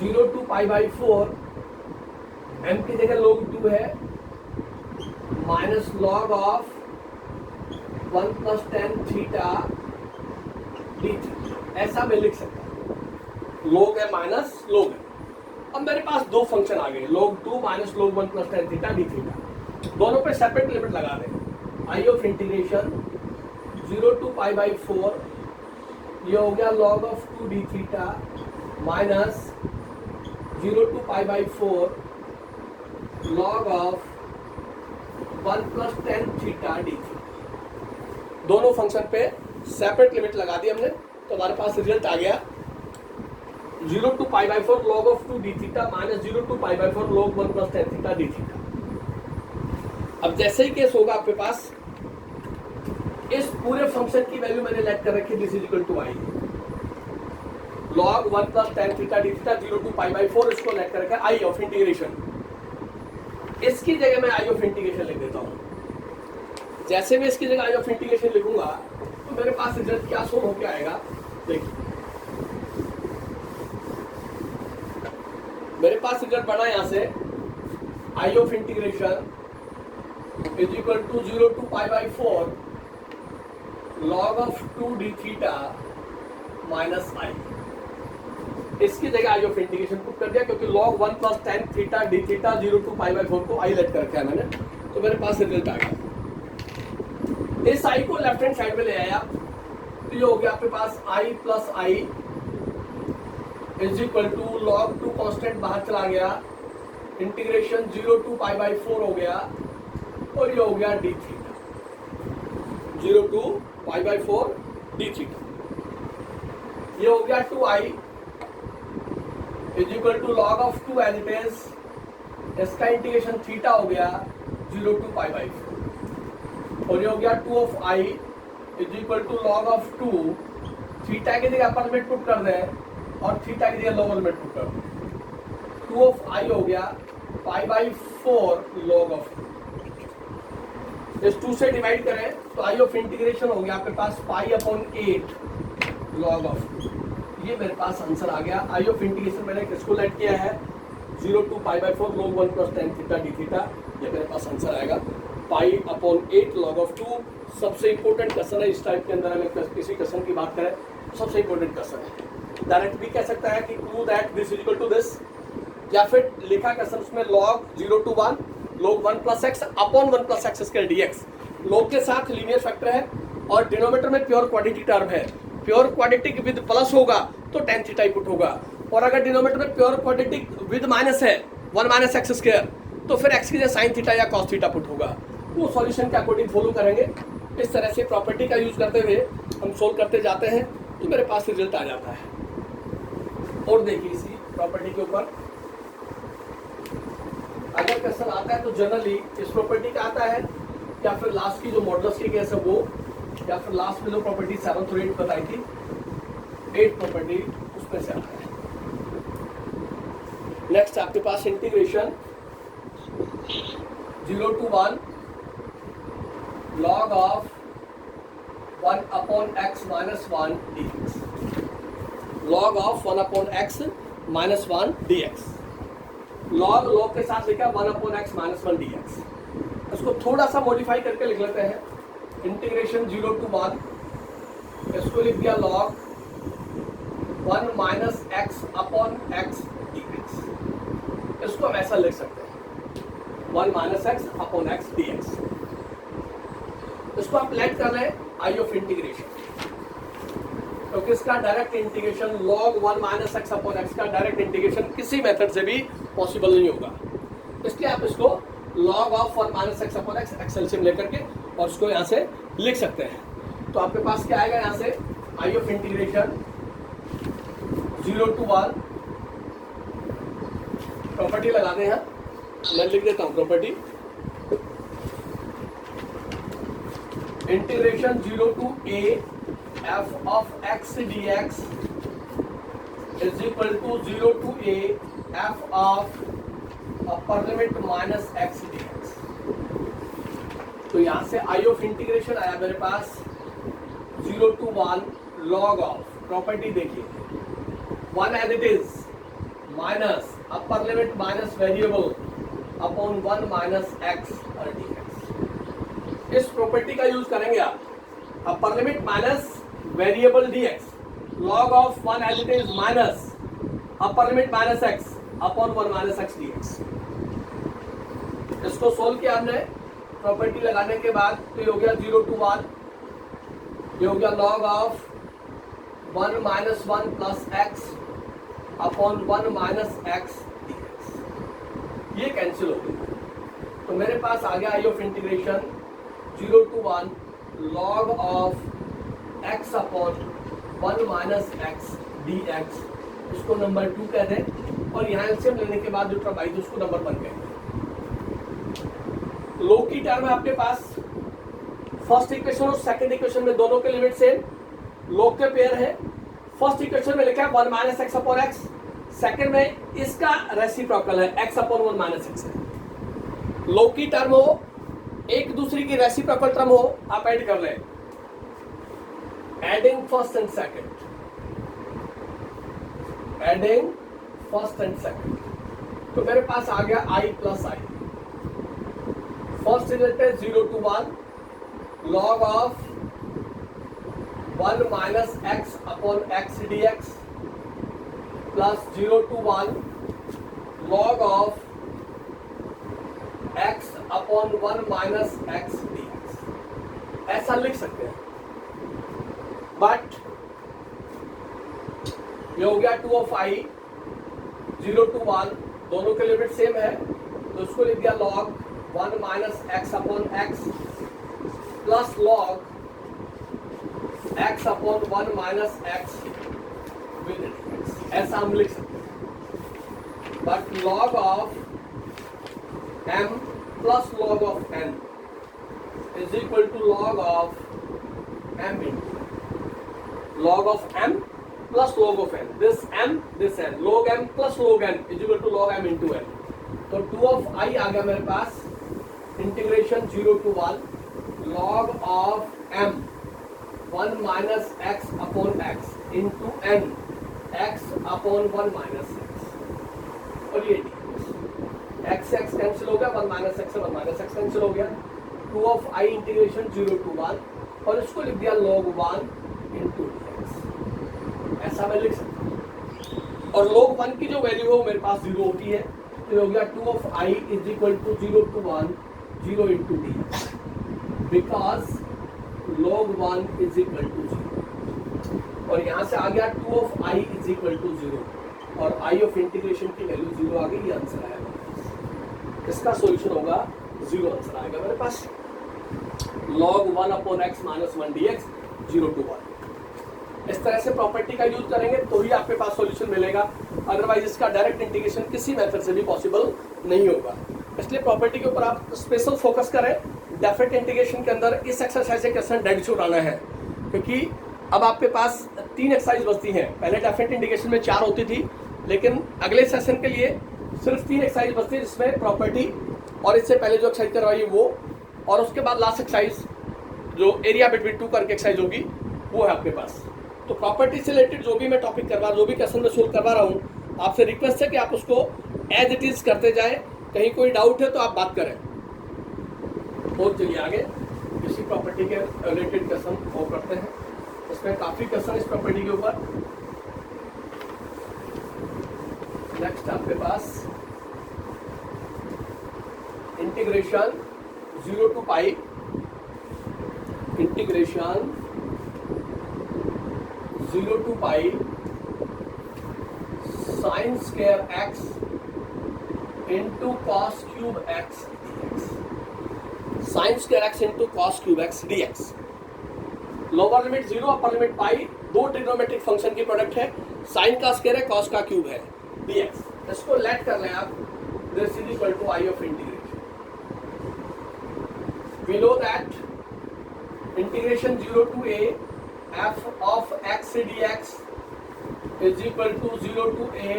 0 to pi by 4 m की जगह log 2 है minus log of 1 plus tan theta d theta, ऐसा मैं लिख सकता हूँ log है माइनस log है। अब मेरे पास दो फंक्शन आ गए log 2 minus log 1 plus tan theta d theta, दोनों पे सेपरेट लिमिट लगा दें। I of integration 0 to pi by 4 ये हो गया log of 2 d theta minus 0 to pi by 4 log of 1 plus tan theta d theta, दोनों फंक्शन पे सेपरेट लिमिट लगा दी हमने। तो हमारे पास रिजल्ट आ गया 0 to pi by 4 log of 2 d theta minus 0 to pi by 4 log 1 plus tan theta d theta. अब जैसे ही केस होगा आपके पास इस पूरे फंक्शन की वैल्यू मैंने लेट कर रखी this is equal to i, log 1 plus tan theta d theta 0 to pi by 4, इसको लेट करके आई ऑफ इंटीग्रेशन, इसकी जगह मैं आई ऑफ इंटीग्रेशन लिख देता हूँ। जैसे मैं इसकी जगह आई ऑफ इंटीग्रेशन लिखूंगा तो मेरे पास रिजल्ट क्या सोल्व होकर आएगा, देखिए मेरे पास रिजल्ट बना यहाँ से I of integration is equal to 0 to pi by 4 log of 2 d theta minus आई। इसकी जगह आई ऑफ इंटीग्रेशन पुट कर दिया क्योंकि log 1 plus tan theta d theta 0 to pi by 4 को आई लेट कर रखा है मैंने, तो मेरे पास रिजल्ट आ गया। इस आई को लेफ्ट हैंड साइड में ले आया तो ये हो गया आपके पास I plus I is equal to log 2 constant बाहर चला गया, इंटीग्रेशन 0 to pi by 4 हो गया और ये हो गया d theta 0 to pi by 4 d theta. ये हो गया 2i is equal to log of 2 as it is, इसका इंटीग्रेशन थीटा हो गया 0 to pi by 4 और ये हो गया 2 of i is equal to log of 2, theta की जगह अपर लिमिट पुट कर दें और थीटा की जगह लोअर लिमिट पुट कर दें, 2 of i हो गया pi by 4 log ऑफ 2। इस 2 से डिवाइड करें तो आई ऑफ इंटीग्रेशन हो गया आपके पास पाई अपॉन 8 log ऑफ 2। ये मेरे पास आंसर आ गया। आई ऑफ इंटीग्रेशन मैंने किसको लेट किया है 0 to pi by 4 log 1 plus tan theta d theta, ये मेरे पास आंसर आएगा पाई अपॉन 8 log ऑफ 2। सबसे इंपॉर्टेंट क्वेश्चन है इस टाइप के अंदर, अगर किसी क्वेश्चन की बात करें सबसे इंपॉर्टेंट क्वेश्चन है। डायरेक्ट भी कह सकता है कि prove that this is equal to this, या फिर लिखा क्वेश्चन उसमें log 0 to 1 log 1 plus x upon 1 plus x square dx। log के साथ लीनियर फैक्टर है और डिनोमिनेटर में प्योर क्वाड्रेटिक टर्म है, प्योर क्वाड्रेटिक विद प्लस होगा तो tan थीटा ही पुट होगा, और अगर डिनोमिनेटर में प्योर क्वाड्रेटिक विद माइनस है 1 minus x स्क्वायर तो फिर x की जगह sin थीटा या cos थीटा पुट होगा। वो सॉल्यूशन के अकॉर्डिंग फॉलो करेंगे। इस तरह से प्रॉपर्टी का यूज करते हुए हम सोल्व करते जाते हैं तो मेरे पास रिजल्ट आ जाता है। और देखिए इसी प्रॉपर्टी के ऊपर अगर क्वेश्चन आता है तो जनरली इस प्रॉपर्टी का आता है, या फिर लास्ट की जो मॉडल्स की केस है वो, या फिर लास्ट में जो प्रॉपर्टी 7 और 8 बताई थी 8 प्रॉपर्टी उसमें से आता है। नेक्स्ट आपके पास integration 0 to 1 log of 1 upon x minus 1 dx, log of 1 upon x minus 1 dx। log के साथ लिखा 1 upon x minus 1 dx। इसको थोड़ा सा मॉडिफाई करके लिख लेते हैं, इंटीग्रेशन 0 to 1, इसको लिख दिया log 1 minus x upon x dx। इसको हम ऐसा लिख सकते हैं 1 minus x upon x dx। इसको आप लेट कर लें आई ऑफ इंटीग्रेशन, क्योंकि इसका direct integration log 1 minus x upon x का डायरेक्ट इंटीग्रेशन किसी मेथड से भी पॉसिबल नहीं होगा, इसलिए आप इसको log of 1 minus x upon x एक्सेलसियम लेकर के और इसको यहाँ से लिख सकते हैं। तो आपके पास क्या आएगा यहाँ से I of integration 0 to 1, property लगाते हैं, मैं लिख देता हूँ property, integration 0 to a f of x dx is equal to 0 to a f of upper limit minus x dx। तो यहाँ से आई ऑफ इंटीग्रेशन आया मेरे पास 0 to 1 log ऑफ, प्रॉपर्टी देखिए 1 as it is minus upper limit minus variable upon 1 minus x dx। इस प्रॉपर्टी का यूज करेंगे आप, upper limit minus variable dx, log of 1 as it is minus upper limit minus x upon 1 minus x dx। इसको सोल्व किया हमने प्रॉपर्टी लगाने के बाद, तो ये हो गया 0 to 1, ये हो गया log of 1 minus 1 plus x upon 1 minus x dx। ये कैंसिल हो गया, तो मेरे पास आ गया I of integration 0 to 1 log of x upon 1 minus x dx। इसको नंबर 2 कह दें और यहाँ एलसीएम लेने के बाद जो टर्म आई थी उसको नंबर 1 कह दें। log की टर्म है आपके पास, फर्स्ट इक्वेशन और सेकंड इक्वेशन में दोनों के लिमिट सेम, log के पेयर है, फर्स्ट इक्वेशन में लिखा है 1 minus x upon x, second में इसका रेसिप्रोकल है एक्स अपॉन 1 माइनस एक्स है। लॉग की टर्म हो, एक दूसरी की रेसिप्रोकल टर्म हो, आप ऐड कर लें, adding first and second, adding first and second, तो मेरे पास आ गया i plus I. First result है 0 to 1 log of 1 minus x upon x d x plus 0 to 1 log of x upon 1 minus x d x, ऐसा लिख सकते हैं। बट ये हो गया 2 of i, 0 to 1, दोनों के लिमिट सेम है, तो उसको लिख दिया log 1 minus x upon x plus log x upon 1 minus x with x, ऐसा हम लिख सकते हैं। But log of m plus log of n is equal to log of m into log of m plus log of n, this m this n, log m plus log n is equal to log m into n। तो 2 of i आ गया मेरे पास, integration 0 to 1 log of m 1 minus x upon x into n x upon 1 minus x, और ये x x कैंसिल हो गया, 1 माइनस x से 1 माइनस x कैंसिल हो गया। 2 of i इंटीग्रेशन 0 to 1 और इसको लिख दिया log 1 इंटू dx, ऐसा मैं लिख सकता हूँ। और log 1 की जो वैल्यू है वो मेरे पास 0 होती है, तो हो गया 2 of i is equal to 0 to 1 0 into dx, because log 1 is equal to 0, और यहाँ से आ गया 2 of i is equal to 0, और i ऑफ इंटीग्रेशन की वैल्यू 0 आ गई, ये आंसर आएगा। इसका सॉल्यूशन होगा 0 आंसर आएगा मेरे पास। log 1 upon x minus 1 dx 0 to 1, इस तरह से प्रॉपर्टी का यूज करेंगे तो ही आपके पास सॉल्यूशन मिलेगा, अदरवाइज इसका डायरेक्ट इंटीग्रेशन किसी मेथड से भी पॉसिबल नहीं होगा। इसलिए प्रॉपर्टी के ऊपर आप स्पेशल फोकस करें। डेफिनेट इंटीग्रेशन के अंदर इस एक्सरसाइज से क्वेश्चन डेड शो उठाना है, क्योंकि अब आपके पास 3 एक्सरसाइज बचती हैं। पहले डेफिनेट इंटीग्रेशन में 4 होती थी, लेकिन अगले सेशन के लिए सिर्फ 3 एक्सरसाइज बचती है, जिसमें प्रॉपर्टी और इससे पहले जो एक्सरसाइज करवाई वो, और उसके बाद लास्ट एक्सरसाइज जो एरिया बिटवीन 2 करके एक्सरसाइज होगी वो है आपके पास। तो प्रॉपर्टी से रिलेटेड जो भी मैं टॉपिक करवा, जो भी क्वेश्चन मैं सोल्व करवा रहा हूँ, आपसे रिक्वेस्ट है कि आप उसको एज इट इज करते जाएं, कहीं कोई डाउट है तो आप बात करें। और चलिए आगे इसी प्रॉपर्टी के रिलेटेड क्वेश्चन वो करते हैं। इसमें काफ़ी क्वेश्चन इस प्रॉपर्टी के ऊपर। नेक्स्ट आपके पास integration 0 to pi, integration 0 to pi sine square x into cos cube x dx, sine square x into cos cube x dx। Lower limit 0, upper limit pi, दो ट्रिग्नोमेट्रिक फंक्शन की प्रोडक्ट है, साइन का स्क्वायर है, कॉस का क्यूब है, dx। इसको लेट कर लें आप, this is equal to I of integration. We know that integration 0 to a f of x dx is equal to 0 to a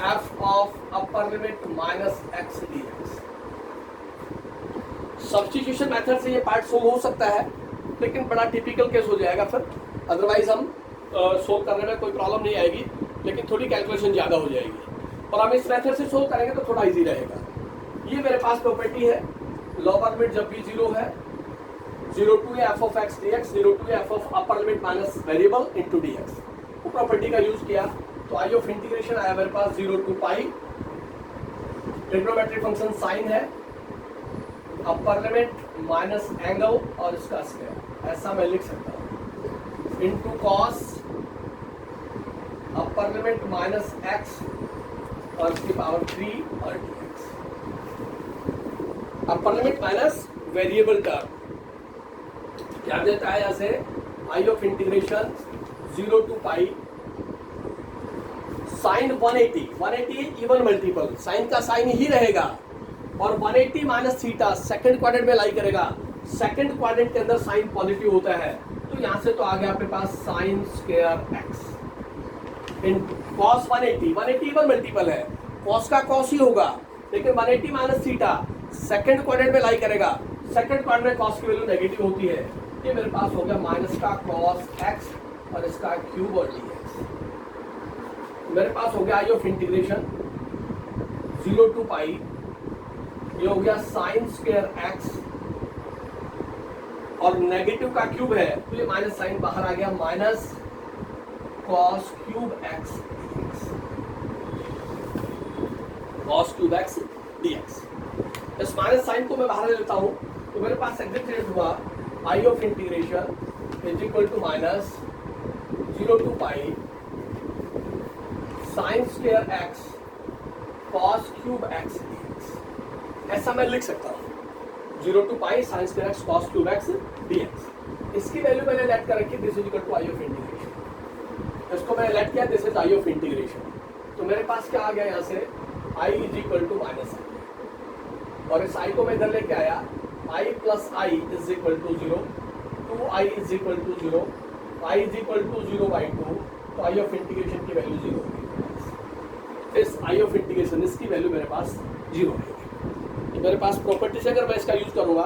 f of upper limit minus x dx। Substitution method से ये पार्ट सोल्व हो सकता है, लेकिन बड़ा टिपिकल केस हो जाएगा फिर, अदरवाइज हम सोल्व करने में कोई प्रॉब्लम नहीं आएगी, लेकिन थोड़ी कैलकुलेशन ज़्यादा हो जाएगी। और हम इस मेथड से सोल्व करेंगे तो थोड़ा इजी रहेगा। ये मेरे पास प्रॉपर्टी है, लोअर लिमिट जब भी 0 है, 0 to a f of x dx, 0 to a f of upper limit minus variable into dx, वो प्रॉपर्टी का यूज किया तो आई ऑफ इंटीग्रेशन आया मेरे पास 0 to pi, trigonometric function sign है, अपर लिमिट माइनस एंगल और इसका स्क्वायर, ऐसा मैं लिख सकता हूँ, into cos upper limit minus x और इसकी पावर 3 और dx। Upper limit minus variable term क्या देता है, ऐसे I of integration 0 to pi sine 180 even multiple, sine का साइन ही रहेगा, और 180 माइनस थीटा सेकंड क्वाड्रेंट में लाई करेगा। सेकंड क्वाड्रेंट के अंदर साइन पॉजिटिव होता है, तो यहां से तो आ गया आपके पास साइन स्क्वायर एक्स। इन cos 180, 180 इवन मल्टीपल है, cos का cos ही होगा, लेकिन 180 माइनस थीटा सेकंड क्वाड्रेंट में लाई करेगा, सेकंड क्वाड्रेंट में cos की वैल्यू नेगेटिव होती है। ये मेरे पास हो गया माइनस का cos x और इसका क्यूब और dx। मेरे पास हो गया आई ऑफ इंटीग्रेशन 0 टू पाई, ये हो गया साइन स्क्वायर x और नेगेटिव का क्यूब है तो ये माइनस साइन बाहर आ गया, minus cos cube x cos cube x dx। इस माइनस साइन को मैं बाहर ले लेता हूं तो मेरे पास एग्जैक्ट रिजल्ट हुआ I of integration is equal to minus 0 to pi sine square x cos cube x dx। ऐसा मैं लिख सकता हूं, 0 to pi sine square x cos cube x dx। इसकी वैल्यू मैंने लेट कर रखी, this is equal to I of integration. इसको मैंने लेट किया, this is I of integration. तो मेरे पास क्या आ गया यहाँ से, i is equal to minus i, और इस i को मैं इधर लेके आया, i plus I is equal to 0, 2i is equal to 0, i is equal to 0/2, तो आई ऑफ इंटीग्रेशन की वैल्यू 0 होगी। इस आई ऑफ इंटीग्रेशन इसकी वैल्यू मेरे पास 0 होगी। तो मेरे पास प्रॉपर्टी से अगर मैं इसका यूज करूंगा,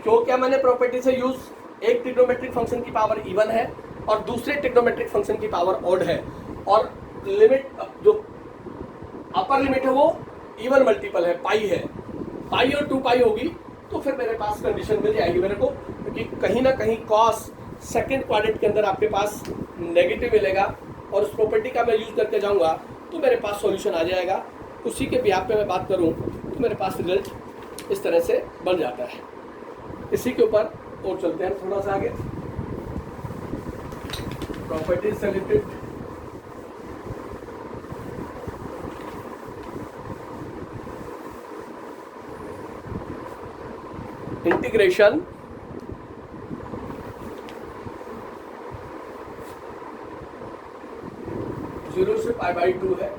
क्यों क्या मैंने प्रॉपर्टी से यूज, एक ट्रिग्नोमेट्रिक फंक्शन की पावर इवन है और दूसरे ट्रिग्नोमेट्रिक फंक्शन की पावर ऑड है, और लिमिट जो अपर लिमिट है वो इवन मल्टीपल है, पाई है, पाई और 2 पाई होगी, तो फिर मेरे पास कंडीशन मिल जाएगी मेरे को, क्योंकि कहीं ना कहीं कॉस सेकंड क्वाड्रेंट के अंदर आपके पास नेगेटिव मिलेगा, और उस प्रॉपर्टी का मैं यूज करके जाऊंगा तो मेरे पास सॉल्यूशन आ जाएगा। उसी के बिहाफ पे मैं बात करूं तो मेरे पास रिजल्ट इस तरह से बन जाता है। इसी के ऊपर और चलते हैं थोड़ा सा आगे, प्रॉपर्टीज से रिलेटेड। इंटीग्रेशन जीरो से π/2 है,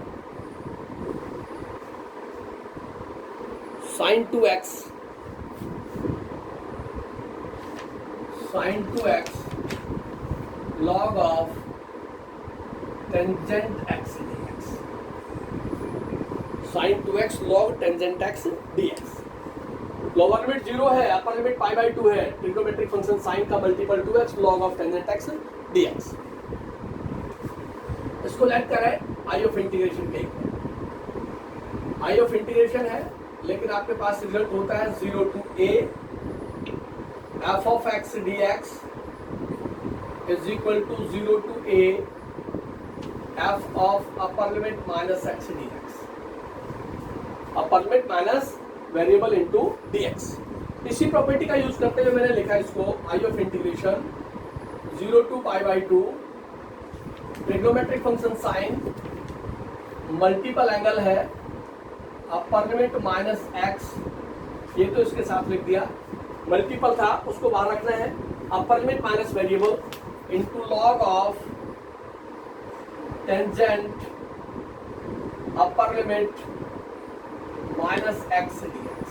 sin 2x log of tangent x dx, sin 2x log tangent x dx। Lower limit 0 है, अपर लिमिट π/2 है, ट्रिग्नोमेट्रिक फंक्शन sin का multiple 2x log of tangent x dx। इसको लेट करें आई ऑफ इंटीग्रेशन के, आई ऑफ इंटीग्रेशन है, लेकिन आपके पास रिजल्ट होता है 0 to a f of x dx is equal to 0 to a f of upper limit minus x dx, upper limit minus variable into dx। इसी प्रॉपर्टी का यूज करते हुए मैंने लिखा इसको I of integration 0 to π/2 trigonometric function sine, multiple angle है, अपर लिमिट माइनस x, ये तो इसके साथ लिख दिया, मल्टीपल था उसको बाहर रखना है, upper limit minus variable into log of tangent upper limit minus x dx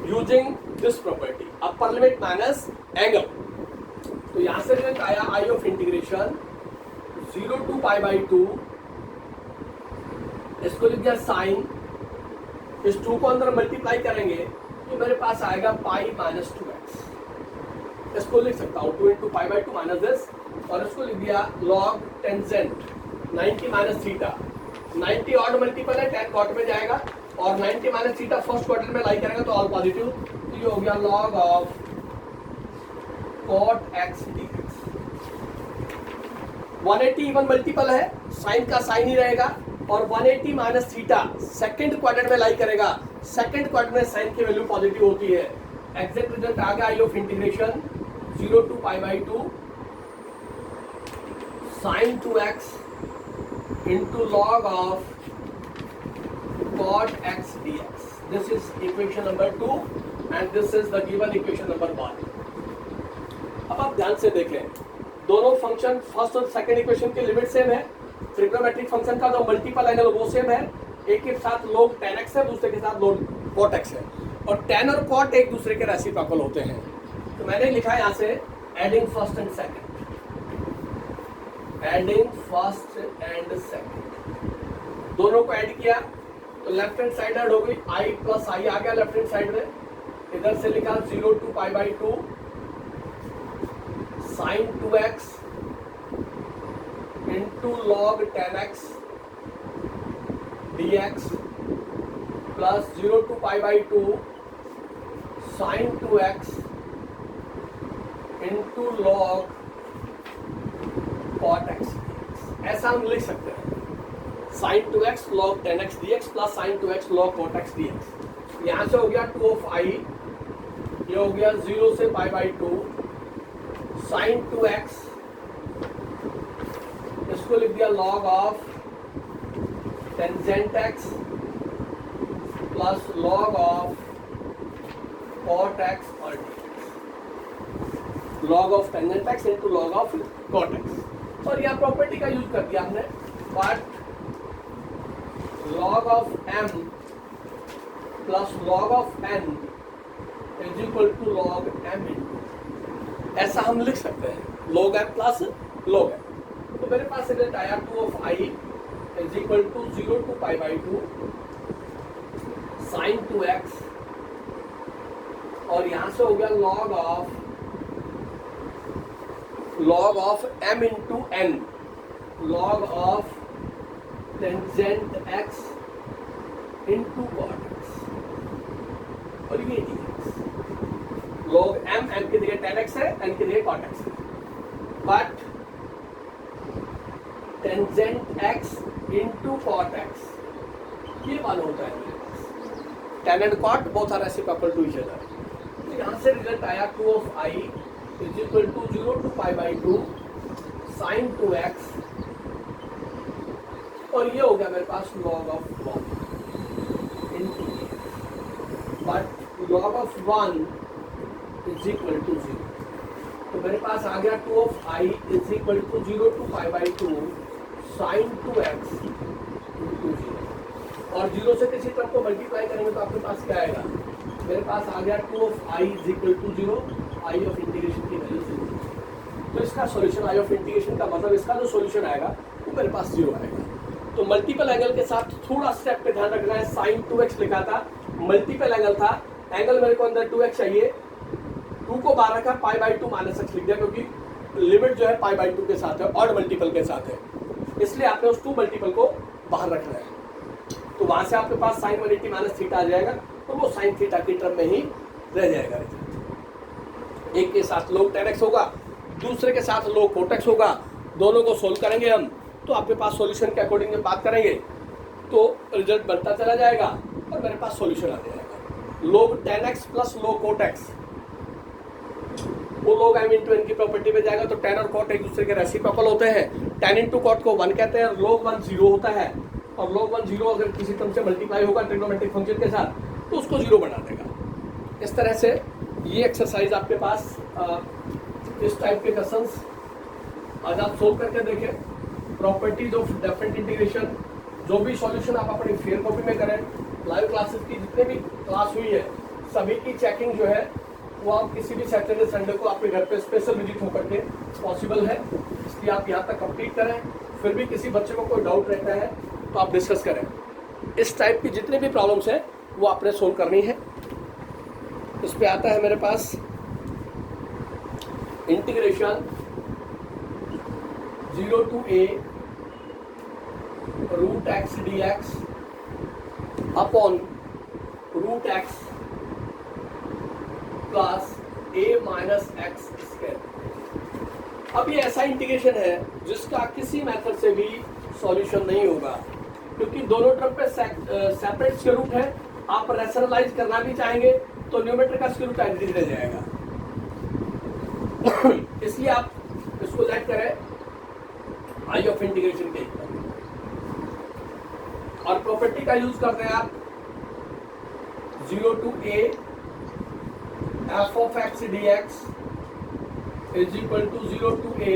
using this property, upper limit minus angle। तो यहां से रिजल्ट आया आई ऑफ इंटीग्रेशन 0 टू π/2, इसको लिख दिया साइन, इस 2 को अंदर मल्टीप्लाई करेंगे तो मेरे पास आएगा पाई माइनस 2x। इसको लिख सकता हूं 2 इंटू π/2 माइनस दिस, और इसको लिख दिया log tangent 90 minus theta, 90 odd multiple है, 10 कॉट में जाएगा, और 90 माइनस थीटा फर्स्ट क्वार्टर में लाई करेंगे तो ऑल पॉजिटिव, तो ये हो गया log of cot x dx। 180 even multiple है, साइन का साइन ही रहेगा, और 180 माइनस थीटा सेकंड क्वाड्रेंट में लाई करेगा, सेकंड क्वाड्रेंट में साइन की वैल्यू पॉजिटिव होती है। एग्जैक्ट रिजल्ट आ गया I of integration 0 to π/2 sin 2x into log of cot x dx। This is equation number 2 and this is the given equation number 1। अब आप ध्यान से देखें, दोनों फंक्शन फर्स्ट और सेकंड इक्वेशन की लिमिट सेम है, ट्रिग्नोमेट्रिक फंक्शन का जो मल्टीपल एंगल वो सेम है, एक के साथ log tan x है, दूसरे के साथ log cot x है, और tan और cot एक दूसरे के रेसिप्रोकल होते हैं। तो मैंने लिखा है यहाँ से adding first and second, adding first and second, दोनों को ऐड किया तो लेफ्ट हैंड साइड ऐड हो गई, आई प्लस आई आ गया लेफ्ट हैंड साइड में, इधर से लिखा 0 to π/2 sin 2x into log 10x dx plus 0 to π/2 sin 2x into log cot x dx। ऐसा हम लिख सकते हैं sin 2x log 10x dx plus sin 2x log cot x dx। यहां से हो गया 2 of i, ये हो गया 0 से π/2 sin 2x, इसको लिख दिया log of tangent x plus log of cot x और dx, log of tangent x into log of cot x। और यह प्रॉपर्टी का यूज कर दिया हमने, but log of m plus log of n is equal to log m into, ऐसा हम लिख सकते हैं log m plus log m। तो मेरे पास रिजल्ट आया 2 of i is equal to 0 to π/2 sin 2x, और यहां से हो गया log of m into n, log of tangent x into cot x, और ये dx, log m की जगह tan x है, n की जगह cot x है, but tangent x into cot x ये वाला होता है मेरे पास, tan and cot both are reciprocal to each other। तो यहाँ से रिजल्ट आया 2 of i is equal to 0 to π/2 sin 2x, और ये हो गया मेरे पास log of 1 into x, but log of 1 is equal to 0। तो मेरे पास आ गया 2 of i is equal to 0 to π/2 sin 2x into 0, और 0 से किसी टर्म को मल्टीप्लाई करेंगे तो आपके पास क्या आएगा, मेरे पास आ गया 2 of i is equal to 0, i of integration की वैल्यू 0। तो इसका सॉल्यूशन i of इंटीग्रेशन का मतलब इसका जो सॉल्यूशन आएगा वो मेरे पास 0 आएगा। तो मल्टीपल एंगल के साथ थोड़ा स्टेप पे ध्यान रखना है, sin 2x लिखा था, मल्टीपल एंगल था, एंगल मेरे को अंदर 2x चाहिए, 2 को बाहर रखा, π/2 माइनस x लिख दिया, क्योंकि लिमिट जो है π/2 के साथ है, ऑड मल्टीपल के साथ है, इसलिए आपने उस 2 मल्टीपल को बाहर रखना है। तो वहां से आपके पास sin 180 माइनस थीटा आ जाएगा, तो वो sin थीटा की टर्म में ही रह जाएगा। एक के साथ log 10x होगा, दूसरे के साथ log cot x होगा, दोनों को सोल्व करेंगे हम, तो आपके पास सॉल्यूशन के अकॉर्डिंग में बात करेंगे तो रिजल्ट बनता चला जाएगा और मेरे पास सॉल्यूशन आ जाएगा। log 10x plus log cot x, वो log m into n की प्रॉपर्टी में जाएगा, तो tan और cot एक दूसरे के रेसिप्रोकल होते हैं, tan into cot को 1 कहते हैं, log 1 0 होता है, और log 1 0 अगर किसी टर्म से मल्टीप्लाई होगा ट्रिग्नोमेट्रिक फंक्शन के साथ तो उसको 0 बना देगा। इस तरह से ये एक्सरसाइज आपके पास इस टाइप के क्वेश्चंस आज आप सोल्व करके देखें। प्रॉपर्टीज ऑफ डेफिनेट इंटीग्रेशन, जो भी सॉल्यूशन आप अपनी फेयर कॉपी में करें, लाइव क्लासेस की जितने भी क्लास हुई है सभी की चेकिंग जो है वो आप किसी भी सैटरडे संडे को आपके घर पे स्पेशल विजिट होकर के पॉसिबल है, इसलिए आप यहाँ तक कंप्लीट करें। फिर भी किसी बच्चे को कोई डाउट रहता है तो आप डिस्कस करें। इस टाइप की जितनी भी प्रॉब्लम्स है वो आपने सोल्व करनी है। इस पे आता है मेरे पास integration 0 to a root x d x upon root x plus a minus x square. अब ये ऐसा इंटीग्रेशन है जिसका किसी मेथड से भी सॉल्यूशन नहीं होगा, क्योंकि दोनों टर्म पे सेपरेट स्क्वायर रूट है। आप रैशनलाइज करना भी चाहेंगे तो न्यूमेरेटर का स्क्वायर रूट एग्जिट रह जाएगा, इसलिए आप इसको लेट करें आई ऑफ इंटीग्रेशन के ऊपर, और प्रॉपर्टी का यूज करते हैं आप 0 to a f of x dx is equal to 0 to a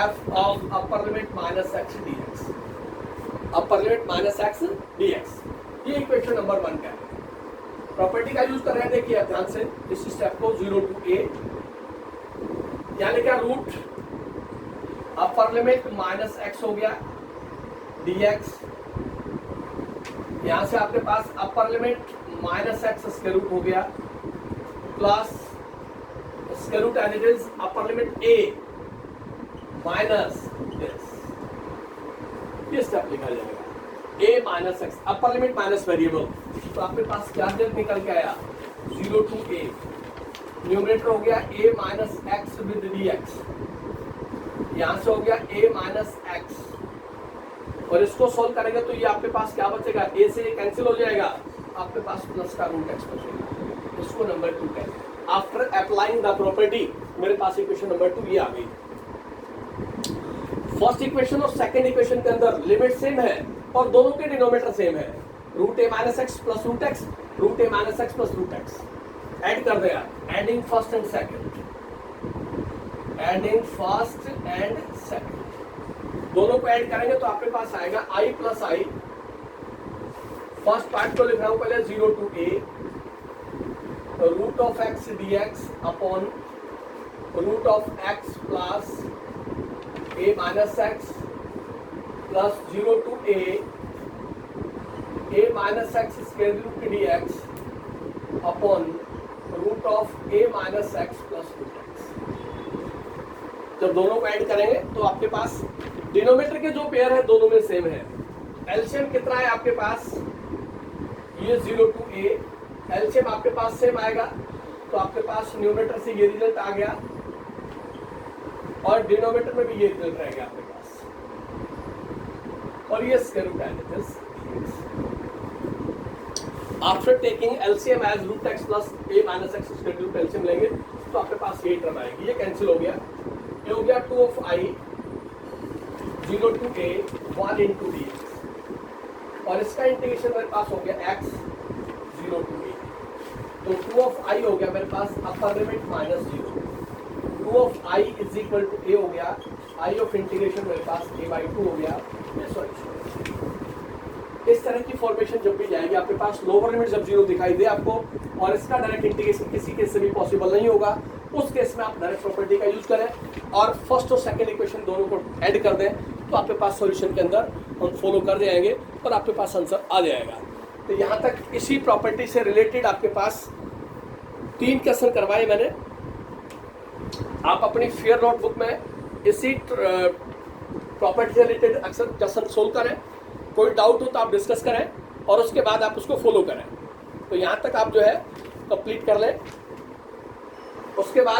f of upper limit minus x dx, upper limit minus x dx। ये इक्वेशन नंबर 1 का है। प्रॉपर्टी का यूज कर रहे हैं, देखिए ध्यान से इस स्टेप को 0 to a, यानी क्या root upper limit minus x हो गया dx, यहां से आपके पास upper limit minus x square root हो गया plus square root as it is upper limit a minus this, ये स्टेप लिखा जाएगा a minus x, upper limit minus variable, तो आपके पास क्या निकल के आया 0 to a, न्यूमरेटर हो गया a minus x with dx, यहां से हो गया a माइनस एक्स, और इसको सोल्व करेंगे तो ये आपके पास क्या बचेगा, a से कैंसिल हो जाएगा, आपके पास प्लस का रूट एक्स बचेगा, इसको नंबर 2 कहते हैं। आफ्टर अप्लाइंग द प्रॉपर्टी मेरे पास इक्वेशन नंबर 2 ये आ गई। फर्स्ट इक्वेशन और सेकंड इक्वेशन के अंदर लिमिट सेम है और दोनों के डिनोमिनेटर सेम है, root a minus x plus root x, root a minus x plus root x, add कर दे यार, adding first and second, adding first and second, दोनों को ऐड करेंगे तो आपके पास आएगा i plus I, first part को लिख रहा हूं पहले 0 to a root of x dx upon root of x plus a minus x plus 0 to a minus x square root dx upon root of a minus x plus root x. जब दोनों को ऐड करेंगे तो आपके पास डिनोमिनेटर के जो पेयर है दोनों में सेम है। एलसीएम कितना है आपके पास, ये 0 to a, एलसीएम आपके पास सेम आएगा तो आपके पास न्यूमरेटर से ये रिजल्ट आ गया और डिनोमिनेटर में भी ये रिजल्ट रहेगा आपके पास, और ये स्क्वायर रूट है। After taking LCM as root x plus a minus x square root LCM लेंगे तो आपके पास ये टर्म आएगी, ये कैंसिल हो गया, ये हो गया 2 of i 0 to a 1 into dx, और इसका इंटीग्रेशन मेरे पास हो गया x 0 to a, तो 2 of i हो गया मेरे पास upper limit minus 0, 2 of i is equal to a हो गया, i ऑफ इंटीग्रेशन मेरे पास a by 2 हो गया, ये सॉल्यूशन। इस तरह की फॉर्मेशन जब भी जाएगी आपके पास, लोअर लिमिट जब 0 दिखाई दे आपको और इसका डायरेक्ट इंटीग्रेशन किसी केस से भी पॉसिबल नहीं होगा, उस केस में आप डायरेक्ट प्रॉपर्टी का यूज करें और फर्स्ट और सेकंड इक्वेशन दोनों को ऐड कर दें तो आपके पास सॉल्यूशन के अंदर हम फॉलो कर जाएंगे और आपके पास आंसर आ जाएगा। तो यहाँ तक इसी प्रॉपर्टी से रिलेटेड आपके पास 3 क्वेश्चन करवाए मैंने, आप अपनी फेयर नोटबुक में इसी प्रॉपर्टी से रिलेटेड अक्सर क्वेश्चन सोल्व करें, कोई डाउट हो तो आप डिस्कस करें और उसके बाद आप उसको फॉलो करें। तो यहाँ तक आप जो है कंप्लीट कर लें, उसके बाद